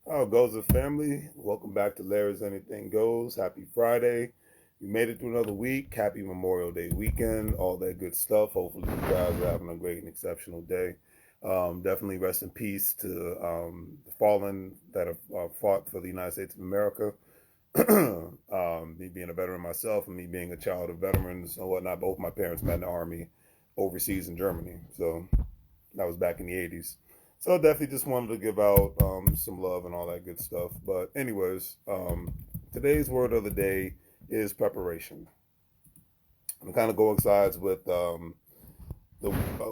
How goes the family? Welcome back to Larry's Anything Goes. Happy Friday. You made it through another week. Happy Memorial Day weekend. All that good stuff. Hopefully you guys are having a great and exceptional day. Definitely rest in peace to the fallen that have fought for the United States of America. Me being a veteran myself and me being a child of veterans and whatnot, both my parents met in the Army overseas in Germany. So that was back in the 80s. So I definitely just wanted to give out some love and all that good stuff. But anyways, today's word of the day is preparation. I'm kind of going sides with the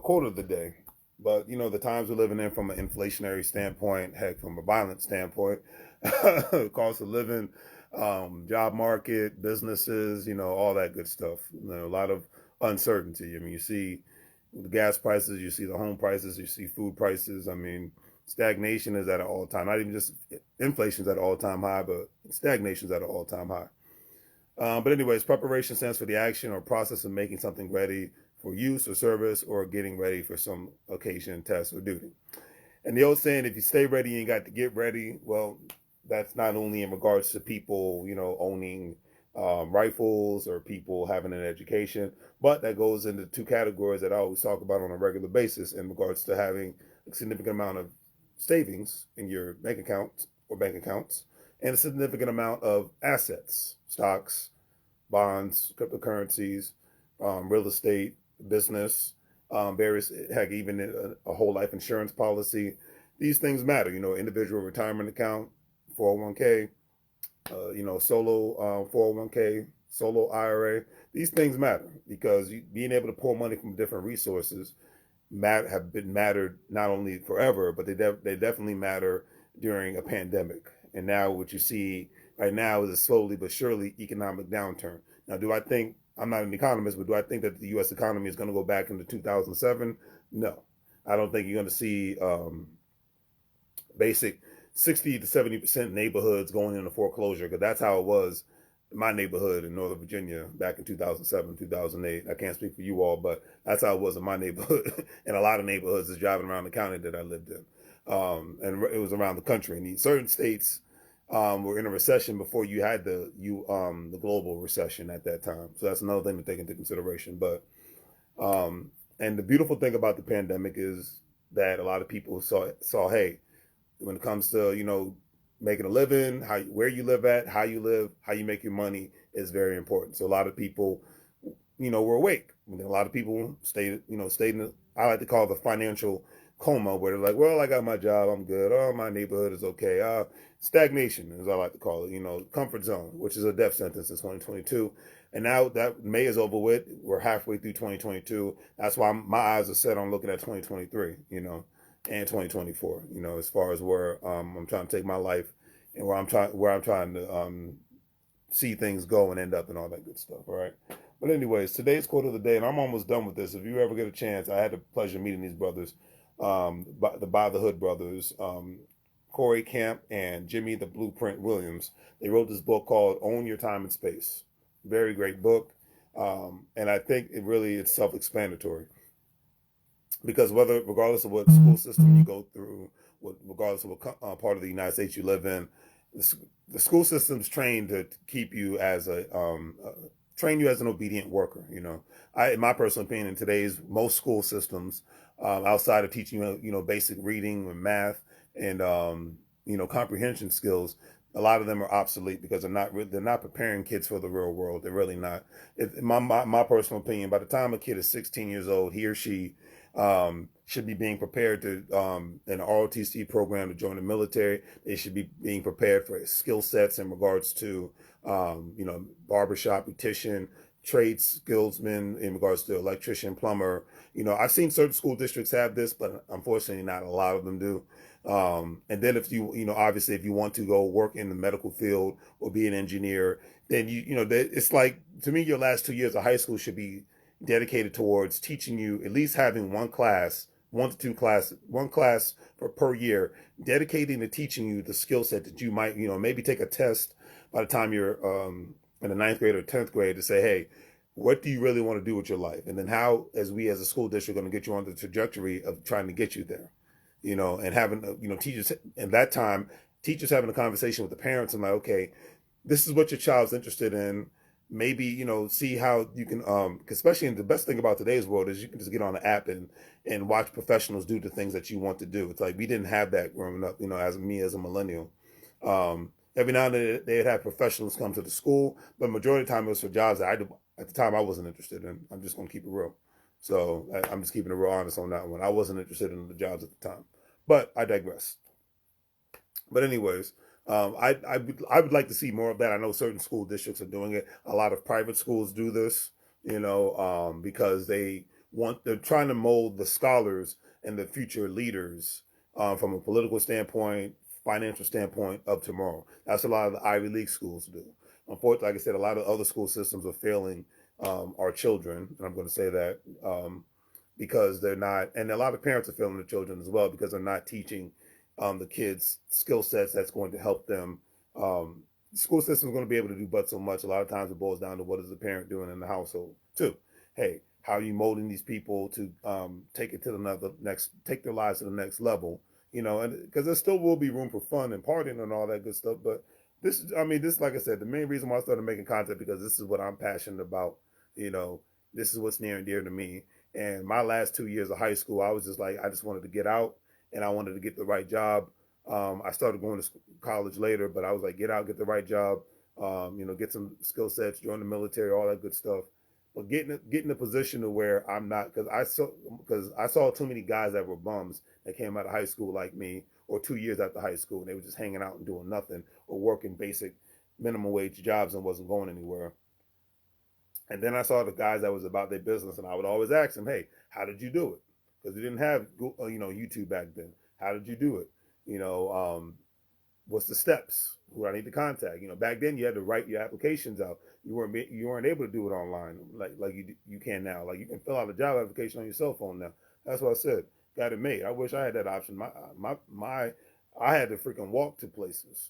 quote of the day. But you know, the times we're living in from an inflationary standpoint, heck, from a violent standpoint, cost of living, job market, businesses, all that good stuff. A lot of uncertainty. I mean, you see the gas prices, you see the home prices, you see food prices. I mean, stagnation is at an all time. Not even just inflation is at an all time high, but stagnation is at an all time high. But anyways, preparation stands for the action or process of making something ready for use or service or getting ready for some occasion, test, or duty. And the old saying, if you stay ready, you got to get ready. Well, that's not only in regards to people, owning rifles or people having an education, but that goes into two categories that I always talk about on a regular basis in regards to having a significant amount of savings in your bank account or bank accounts and a significant amount of assets, stocks, bonds, cryptocurrencies, real estate, business, various, heck, even a whole life insurance policy. These things matter, individual retirement account, 401k, solo 401k, solo IRA. These things matter because being able to pull money from different resources have been mattered not only forever, but they definitely matter during a pandemic. And now what you see right now is a slowly but surely economic downturn. Now, do I think I'm not an economist, but do I think that the U.S. economy is going to go back into 2007? No, I don't think you're going to see basic 60 to 70% neighborhoods going into foreclosure because that's how it was in my neighborhood in Northern Virginia back in 2007, 2008. I can't speak for you all, but that's how it was in my neighborhood. And a lot of neighborhoods is driving around the county that I lived in. And it was around the country. And certain states were in a recession before you had the global recession at that time. So that's another thing to take into consideration. But and the beautiful thing about the pandemic is that a lot of people saw hey, when it comes to making a living, where you live at, how you live, how you make your money is very important. So a lot of people were awake. A lot of people stayed in I like to call it the financial coma, where they're like, well, I got my job, I'm good. Oh, my neighborhood is okay. Stagnation, as I like to call it, comfort zone, which is a death sentence in 2022. And now that May is over with, we're halfway through 2022. That's why my eyes are set on looking at 2023, and 2024, as far as where I'm trying to take my life and where I'm trying to see things go and end up and all that good stuff. All right. But anyways, today's quote of the day, and I'm almost done with this. If you ever get a chance, I had the pleasure of meeting these brothers, the By the Hood brothers, Corey Camp and Jimmy the Blueprint Williams. They wrote this book called Own Your Time and Space. Very great book. And I think it's self-explanatory because regardless of what school system you go through, regardless of what part of the United States you live in, the school system's trained to keep you as train you as an obedient worker. In my personal opinion, in today's most school systems, outside of teaching basic reading and math and comprehension skills, a lot of them are obsolete because they're not preparing kids for the real world. They're really not. My personal opinion, by the time a kid is 16 years old, he or she should be being prepared to an ROTC program to join the military. They should be being prepared for skill sets in regards to barbershop, beautician, trade skillsmen in regards to electrician, plumber. I've seen certain school districts have this, but unfortunately not a lot of them do. And then if obviously if you want to go work in the medical field or be an engineer, then it's like, to me, your last 2 years of high school should be dedicated towards teaching you, at least having one to two class, one class per year, dedicating to teaching you the skill set that you might, maybe take a test by the time you're in the ninth grade or 10th grade to say, hey, what do you really want to do with your life? And then how, as we as a school district, are going to get you on the trajectory of trying to get you there, and having, teachers at that time teachers having a conversation with the parents and like, okay, this is what your child's interested in. Maybe, see how you can, especially the best thing about today's world is you can just get on the app and watch professionals do the things that you want to do. It's like we didn't have that growing up, as me as a millennial. Every now and then they'd have professionals come to the school, but majority of the time it was for jobs that at the time I wasn't interested in. I'm just going to keep it real. So I'm just keeping it real honest on that one. I wasn't interested in the jobs at the time, but I digress. But anyways, I would like to see more of that. I know certain school districts are doing it. A lot of private schools do this, because they're trying to mold the scholars and the future leaders from a political standpoint, financial standpoint of tomorrow. That's a lot of the Ivy League schools do. Unfortunately, like I said, a lot of other school systems are failing our children, and I'm going to say that because they're not, and a lot of parents are failing the children as well because they're not teaching the kids skill sets that's going to help them. The school system is going to be able to do but so much. A lot of times it boils down to what is the parent doing in the household too. Hey, how are you molding these people to take it to take their lives to the next level? And because there still will be room for fun and partying and all that good stuff. But this, like I said, the main reason why I started making content because this is what I'm passionate about. This is what's near and dear to me. And my last 2 years of high school, I was just like, I just wanted to get out and I wanted to get the right job. I started going to college later, but I was like, get out, get the right job, get some skill sets, join the military, all that good stuff. But get in a position to where I'm not, because I saw too many guys that were bums that came out of high school like me, or 2 years after high school, and they were just hanging out and doing nothing, or working basic minimum wage jobs and wasn't going anywhere. And then I saw the guys that was about their business, and I would always ask them, "Hey, how did you do it?" Because we didn't have YouTube back then. How did you do it? What's the steps? Who I need to contact? Back then you had to write your applications out. You weren't able to do it online like you can now. Like you can fill out a job application on your cell phone now. That's what I said. Got it made. I wish I had that option. I had to freaking walk to places.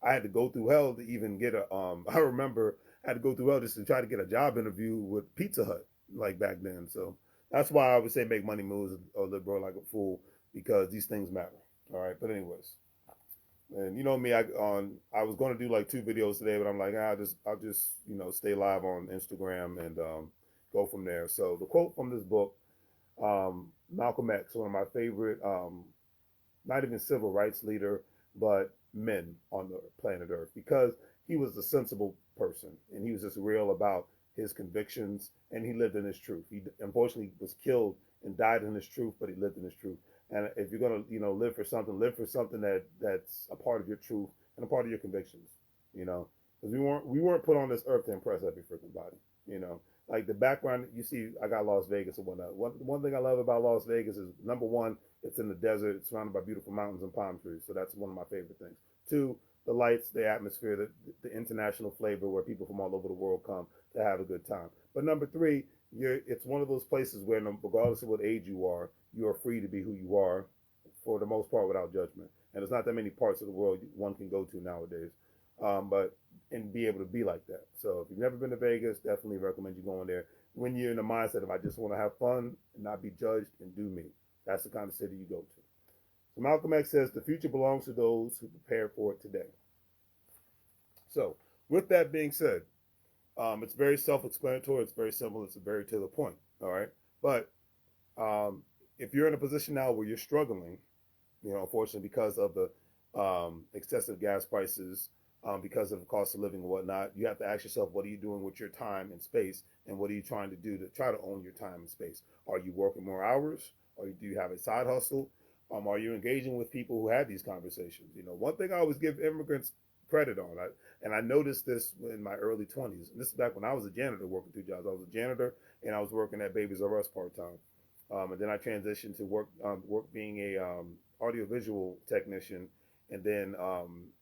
I had to go through hell to even get a. I remember I had to go through hell just to try to get a job interview with Pizza Hut like back then. So that's why I would say make money moves or live bro like a fool because these things matter. All right, but anyways, and you know me, I was going to do like 2 videos today, but I'm like, I'll just stay live on Instagram and go from there. So the quote from this book, Malcolm X, one of my favorite, not even civil rights leader, but men on the planet Earth, because he was a sensible person and he was just real about his convictions and he lived in his truth. He unfortunately was killed and died in his truth, but he lived in his truth. And if you're gonna, live for something that's a part of your truth and a part of your convictions, because we weren't put on this earth to impress every freaking body, Like the background you see, I got Las Vegas and whatnot. One thing I love about Las Vegas is number one, it's in the desert, it's surrounded by beautiful mountains and palm trees, so that's one of my favorite things. 2, the lights, the atmosphere, the international flavor where people from all over the world come to have a good time. But number 3, it's one of those places where regardless of what age you are free to be who you are for the most part without judgment. And there's not that many parts of the world one can go to nowadays, but and be able to be like that. So if you've never been to Vegas, definitely recommend you going there when you're in the mindset of I just want to have fun and not be judged and do me. That's the kind of city you go to. So Malcolm X says the future belongs to those who prepare for it today. So with that being said, it's very self-explanatory. It's very simple. It's very to the point. All right. But if you're in a position now where you're struggling, unfortunately because of the excessive gas prices, because of the cost of living and whatnot, you have to ask yourself, what are you doing with your time and space? And what are you trying to do to try to own your time and space? Are you working more hours? Or do you have a side hustle? Are you engaging with people who have these conversations? One thing I always give immigrants credit on, and I noticed this in my early 20s. And this is back when I was a janitor working 2 jobs. I was a janitor and I was working at Babies R Us part-time. And then I transitioned to work being a audiovisual technician, and then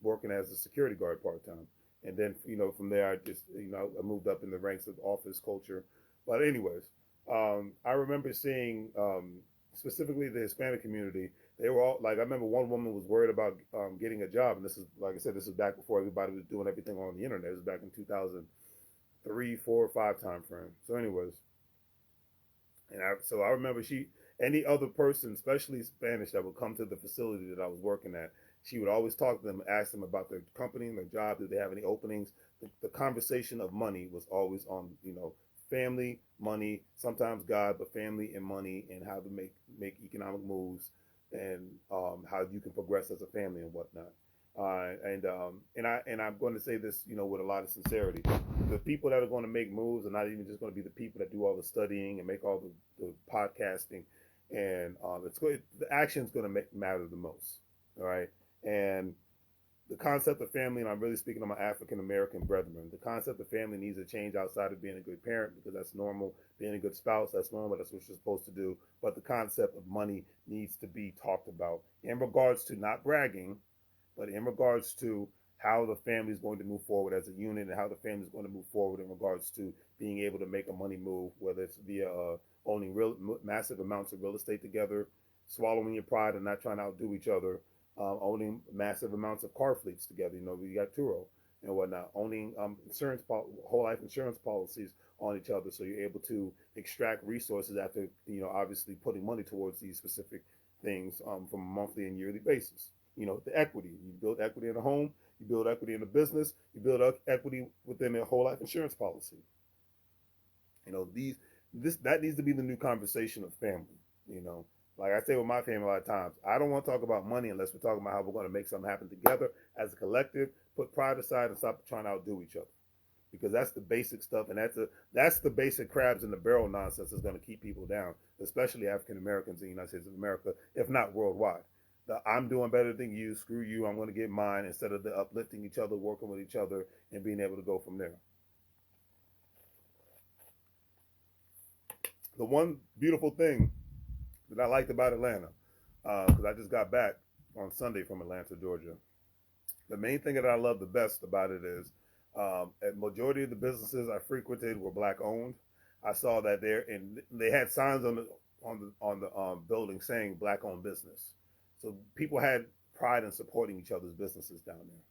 working as a security guard part-time. And then, from there, I just, I moved up in the ranks of office culture. But anyways, I remember seeing specifically the Hispanic community. They were all like, I remember one woman was worried about getting a job. And this is, like I said, this is back before everybody was doing everything on the internet. It was back in 2003, 4, or 5 time frame. So anyways, so I remember any other person, especially Spanish, that would come to the facility that I was working at, She would always talk to them, ask them about their company and their job. Did they have any openings? The conversation of money was always on, family, money, sometimes God, but family and money, and how to make economic moves, and how you can progress as a family and whatnot. I'm going to say this, with a lot of sincerity. The people that are going to make moves are not even just going to be the people that do all the studying and make all the podcasting, and the action is going to matter the most. All right, and the concept of family, and I'm really speaking to my African American brethren, the concept of family needs to change outside of being a good parent, because that's normal. Being a good spouse, that's normal. That's what you're supposed to do. But the concept of money needs to be talked about in regards to not bragging, but in regards to how the family is going to move forward as a unit, and how the family is going to move forward in regards to being able to make a money move, whether it's via owning massive amounts of real estate together, swallowing your pride and not trying to outdo each other, owning massive amounts of car fleets together. We got Turo and whatnot, owning whole life insurance policies on each other, so you're able to extract resources after, obviously putting money towards these specific things from a monthly and yearly basis. The equity. You build equity in a home, you build equity in a business, you build equity within a whole life insurance policy. That needs to be the new conversation of family. Like I say with my family a lot of times, I don't want to talk about money unless we're talking about how we're going to make something happen together as a collective, put pride aside and stop trying to outdo each other. Because that's the basic stuff, and that's the basic crabs in the barrel nonsense that's going to keep people down, especially African Americans in the United States of America, if not worldwide. I'm doing better than you, screw you, I'm going to get mine, instead of the uplifting each other, working with each other, and being able to go from there. The one beautiful thing that I liked about Atlanta, because I just got back on Sunday from Atlanta, Georgia. The main thing that I love the best about it is a majority of the businesses I frequented were black owned. I saw that they had signs on the building saying black owned business. So people had pride in supporting each other's businesses down there.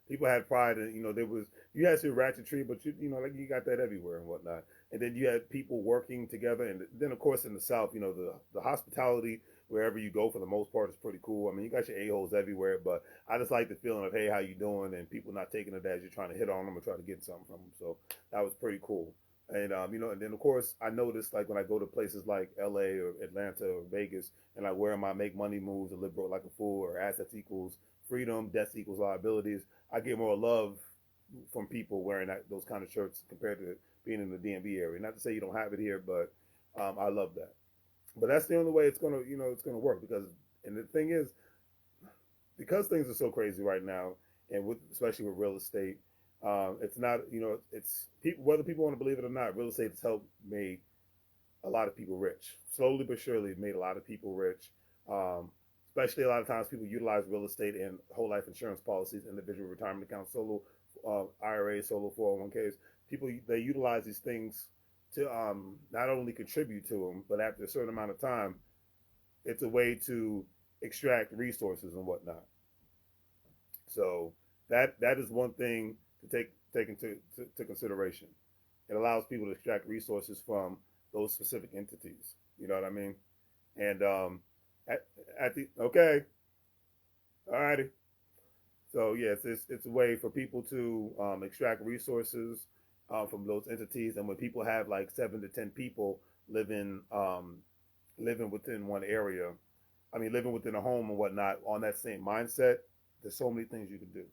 People had pride in, you had some ratchetry, but you got that everywhere and whatnot. And then you had people working together. And then of course in the South, the hospitality wherever you go for the most part is pretty cool. I mean, you got your a-holes everywhere, but I just like the feeling of, hey, how you doing? And people not taking it as you're trying to hit on them or try to get something from them. So that was pretty cool. And, and then of course I noticed, like when I go to places like LA or Atlanta or Vegas, and I wear my make money moves and live broke like a fool, or assets equals freedom, debts equals liabilities, I get more love from people wearing those kind of shirts compared to being in the DMV area. Not to say you don't have it here, but I love that. But that's the only way it's gonna work, and the thing is, because things are so crazy right now, and especially with real estate, it's not, it's people, whether people want to believe it or not, real estate has helped made a lot of people rich. Slowly but surely, it made a lot of people rich. Especially a lot of times people utilize real estate and whole life insurance policies, individual retirement accounts, solo IRAs, solo 401ks. People, they utilize these things to not only contribute to them, but after a certain amount of time, it's a way to extract resources and whatnot. So that is one thing to take into consideration. It allows people to extract resources from those specific entities. You know what I mean? And okay, all righty. So yes, it's a way for people to extract resources from those entities. And when people have like 7 to 10 people living within one area, living within a home and whatnot, on that same mindset, there's so many things you can do.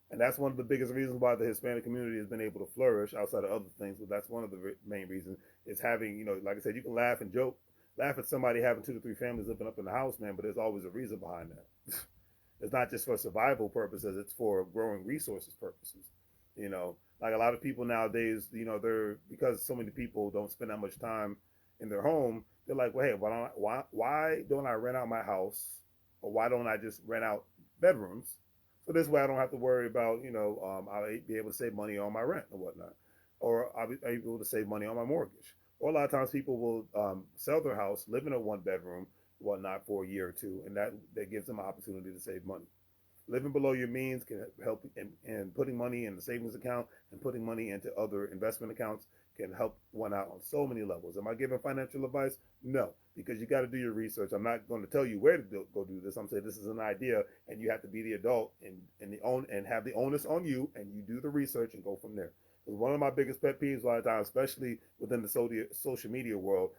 And that's one of the biggest reasons why the Hispanic community has been able to flourish, outside of other things. But that's one of the main reasons, is having, like I said, you can laugh and joke, laugh at somebody having 2 to 3 families living up in the house, man, but there's always a reason behind that. It's not just for survival purposes, it's for growing resources purposes. Like a lot of people nowadays, they're, because so many people don't spend that much time in their home, they're like, well, hey, why don't I rent out my house? Or why don't I just rent out bedrooms? So this way I don't have to worry about, I'll be able to save money on my rent or whatnot. Or I'll be able to save money on my mortgage. Or a lot of times people will sell their house, live in a 1-bedroom, whatnot, for a year or two, and that gives them an opportunity to save money. Living below your means can help, and putting money in the savings account and putting money into other investment accounts can help one out on so many levels. Am I giving financial advice? No, because you got to do your research. I'm not going to tell you where to go do this. I'm saying this is an idea, and you have to be the adult and have the onus on you, and you do the research and go from there. Because one of my biggest pet peeves a lot of times, especially within the social media world,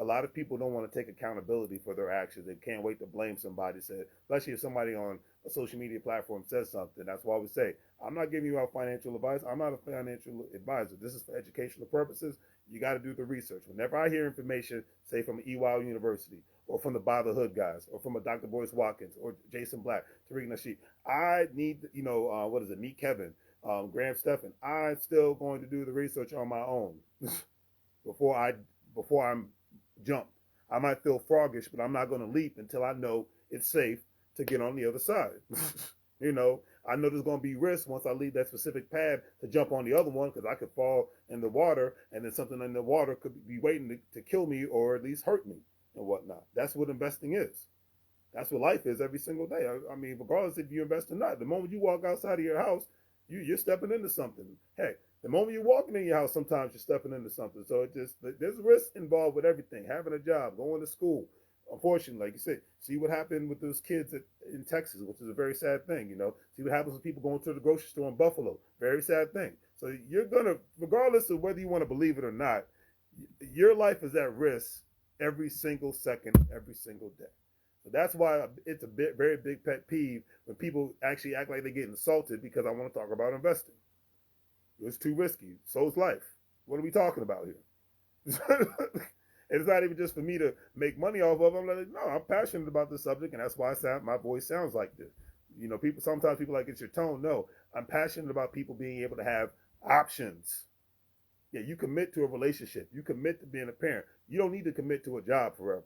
a lot of people don't want to take accountability for their actions. They can't wait to blame somebody. Especially if somebody on a social media platform says something. That's why we say, I'm not giving you out financial advice. I'm not a financial advisor. This is for educational purposes. You got to do the research. Whenever I hear information, say from EY University, or from the Buy the Hood guys, or from a Dr. Boyce Watkins, or Jason Black, Tariq Nasheed, I need, Meet Kevin, Graham Stephan. I'm still going to do the research on my own before I'm jump. I might feel froggish, but I'm not going to leap until I know it's safe to get on the other side. I know there's going to be risks once I leave that specific pad to jump on the other one, because I could fall in the water, and then something in the water could be waiting to kill me or at least hurt me and whatnot. That's what investing is. That's what life is every single day. I mean, regardless if you invest or not, the moment you walk outside of your house, you're stepping into something. Hey, the moment you're walking in your house, sometimes you're stepping into something. So there's risk involved with everything. Having a job, going to school. Unfortunately, like you said, see what happened with those kids in Texas, which is a very sad thing. See what happens with people going to the grocery store in Buffalo. Very sad thing. So you're gonna, regardless of whether you want to believe it or not, your life is at risk every single second, every single day. So that's why it's a very big pet peeve when people actually act like they get insulted because I want to talk about investing. It's too risky. So is life. What are we talking about here? And it's not even just for me to make money off of. I'm like, no, I'm passionate about this subject, and that's why my voice sounds like this. Sometimes people like, it's your tone. No, I'm passionate about people being able to have options. Yeah, you commit to a relationship. You commit to being a parent. You don't need to commit to a job forever.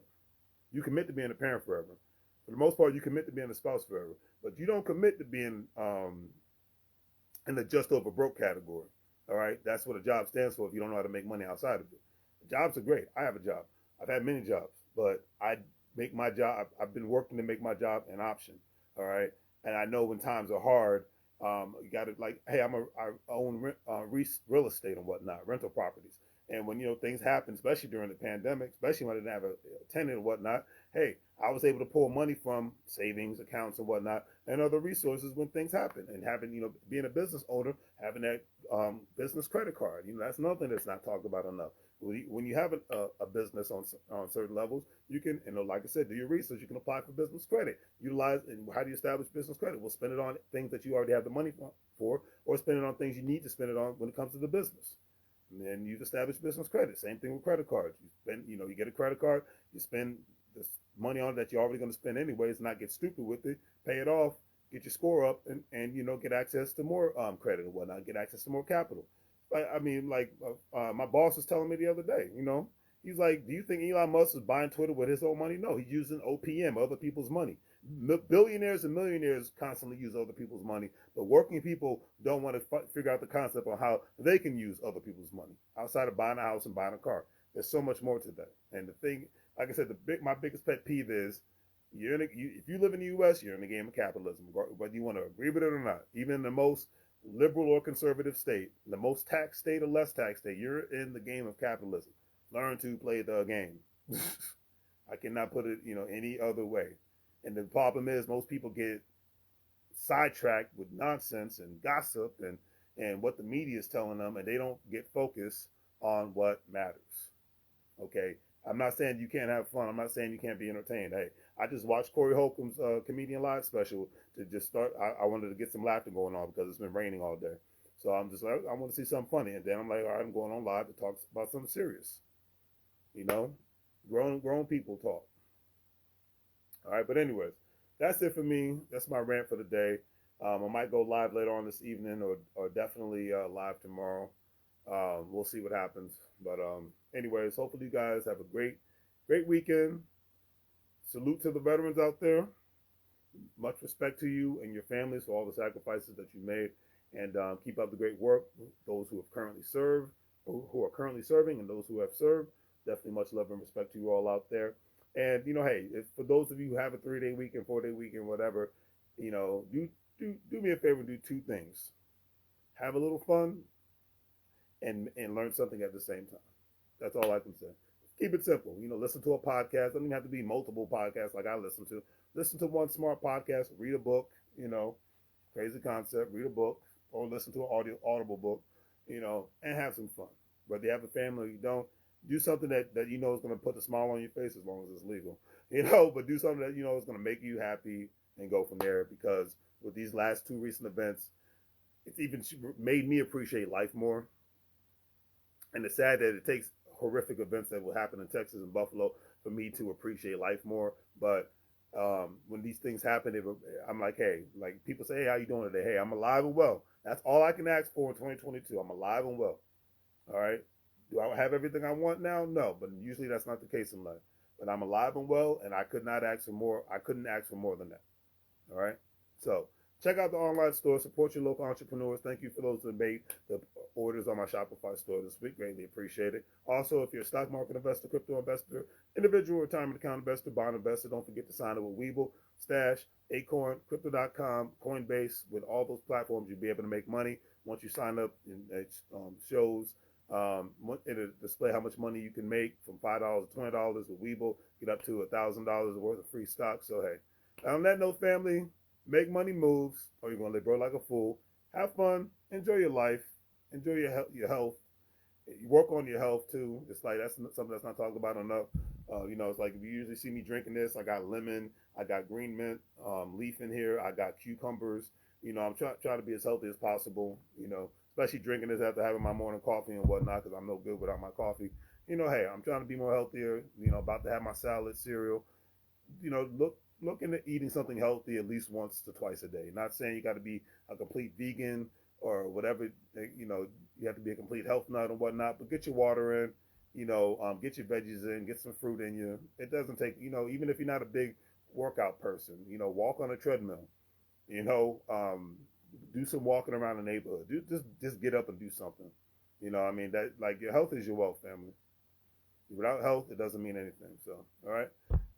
You commit to being a parent forever. For the most part, you commit to being a spouse forever. But you don't commit to being in the just over broke category. All right, that's what a job stands for if you don't know how to make money outside of it. Jobs are great. I have a job. I've had many jobs, but I make my job. I've been working to make my job an option. All right, and I know when times are hard, you got to, like, hey, I own real estate and whatnot, rental properties. And when things happen, especially during the pandemic, especially when I didn't have a tenant and whatnot, hey, I was able to pull money from savings accounts and whatnot and other resources when things happen. And having, being a business owner, having that business credit card, that's another thing that's not talked about enough. When you have a business on certain levels, you can, like I said, do your research. You can apply for business credit. Utilize, and how do you establish business credit? We'll spend it on things that you already have the money for, or spend it on things you need to spend it on when it comes to the business. And then you've established business credit. Same thing with credit cards. You spend, you get a credit card, you spend this money on it that you're already going to spend anyways, not get stupid with it, pay it off, get your score up, and get access to more credit and whatnot, get access to more capital. My boss was telling me the other day, he's like, do you think Elon Musk is buying Twitter with his own money? No, he's using OPM, other people's money. Billionaires and millionaires constantly use other people's money, but working people don't want to figure out the concept on how they can use other people's money outside of buying a house and buying a car. There's so much more to that. And the thing, like I said, my biggest pet peeve is if you live in the U.S., you're in the game of capitalism, whether you want to agree with it or not. Even in the most liberal or conservative state, the most tax state or less tax state, you're in the game of capitalism. Learn to play the game. I cannot put it, any other way. And the problem is most people get sidetracked with nonsense and gossip and what the media is telling them, and they don't get focused on what matters. Okay? I'm not saying you can't have fun. I'm not saying you can't be entertained. Hey, I just watched Corey Holcomb's Comedian Live special to just start. I wanted to get some laughter going on because it's been raining all day. So I'm just like, I want to see something funny. And then I'm like, all right, I'm going on live to talk about something serious. Grown people talk. All right, but anyways, that's it for me. That's my rant for the day. I might go live later on this evening or definitely live tomorrow. We'll see what happens. But anyways, hopefully you guys have a great weekend. Salute to the veterans out there. Much respect to you and your families for all the sacrifices that you made. And keep up the great work. Those who have currently served, who are currently serving, and those who have served. Definitely much love and respect to you all out there. And, hey, for those of you who have a 3-day weekend, 4-day weekend, whatever, do me a favor and do two things. Have a little fun and learn something at the same time. That's all I can say. Keep it simple. Listen to a podcast. Doesn't even have to be multiple podcasts like I listen to. Listen to one smart podcast. Read a book. Crazy concept. Read a book or listen to an audible book. And have some fun. Whether you have a family or you don't, do something that is going to put a smile on your face as long as it's legal. But do something that is going to make you happy and go from there. Because with these last two recent events, it's even made me appreciate life more. And it's sad that it takes horrific events that will happen in Texas and Buffalo for me to appreciate life more. But when these things happen, I'm like, hey, like people say, hey, how you doing today? Hey, I'm alive and well. That's all I can ask for in 2022. I'm alive and well. All right. Do I have everything I want now? No, but usually that's not the case in life. But I'm alive and well, and I could not ask for more. I couldn't ask for more than that. All right. So check out the online store. Support your local entrepreneurs. Thank you for those that made the orders on my Shopify store this week. Greatly appreciate it. Also, if you're a stock market investor, crypto investor, individual retirement account investor, bond investor, don't forget to sign up with WEBULL, Stash, Acorn, Crypto.com, Coinbase. With all those platforms, you'll be able to make money. Once you sign up, it shows it'll display how much money you can make from $5 to $20 with WEBULL. Get up to $1,000 worth of free stock. So hey, on that note, family, make money moves, or you're gonna live broke like a fool. Have fun, enjoy your life, enjoy your health. You work on your health too. It's like that's something that's not talked about enough. It's like if you usually see me drinking this, I got lemon, I got green mint leaf in here, I got cucumbers. I'm trying to be as healthy as possible. Especially drinking this after having my morning coffee and whatnot, because I'm no good without my coffee. Hey, I'm trying to be more healthier. About to have my salad, cereal. Look into eating something healthy at least once to twice a day. Not saying you got to be a complete vegan or whatever. You have to be a complete health nut and whatnot. But get your water in. Get your veggies in. Get some fruit in you. It doesn't take. Even if you're not a big workout person. Walk on a treadmill. Do some walking around the neighborhood. Just get up and do something. That like your health is your wealth, family. Without health, it doesn't mean anything. So, all right.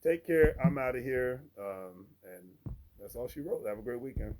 Take care. I'm out of here. And that's all she wrote. Have a great weekend.